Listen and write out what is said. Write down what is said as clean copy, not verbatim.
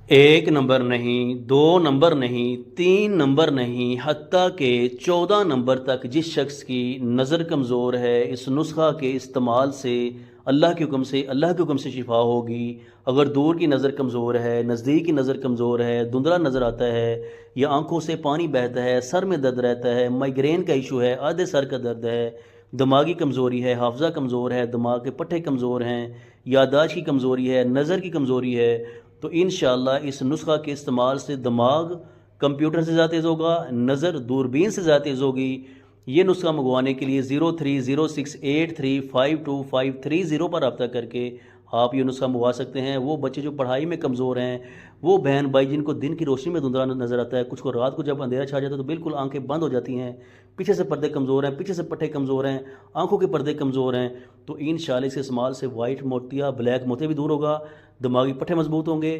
एक नंबर नहीं, दो नंबर नहीं, तीन नंबर नहीं, हत्ता के 14 नंबर तक जिस शख्स की नज़र कमज़ोर है, इस नुस्खा के इस्तेमाल से अल्लाह के हुक्म से शिफा होगी। अगर दूर की नज़र कमज़ोर है, नज़दीक की नज़र कमज़ोर है, धुंधला नज़र आता है या आंखों से पानी बहता है, सर में दर्द रहता है, माइग्रेन का इशू है, आधे सर का दर्द है, दिमागी कमज़ोरी है, हाफजा कमज़ोर है, दिमाग के पट्टे कमज़ोर हैं, याददाश्त की कमज़ोरी है, नज़र की कमज़ोरी है, तो इंशाअल्लाह इस नुस्खा के इस्तेमाल से दिमाग कंप्यूटर से ज़्यादा तेज़ होगा, नज़र दूरबीन से ज़्यादा तेज़ होगी। ये नुस्खा मंगवाने के लिए 030683525530 पर रब्ता करके आप ये नुस्खा मंगवा सकते हैं। वो बच्चे जो पढ़ाई में कमज़ोर हैं, वो बहन भाई जिनको दिन की रोशनी में धुंधला नज़र आता है, कुछ को रात को जब अंधेरा छा जाता है तो बिल्कुल आंखें बंद हो जाती हैं, पीछे से पर्दे कमज़ोर हैं, पीछे से पट्टे कमज़ोर हैं, आंखों के पर्दे कमज़ोर हैं, तो इंशाअल्लाह इसके इस्तेमाल से वाइट मोतिया ब्लैक मोतिया भी दूर होगा, दिमागी पट्टे मजबूत होंगे।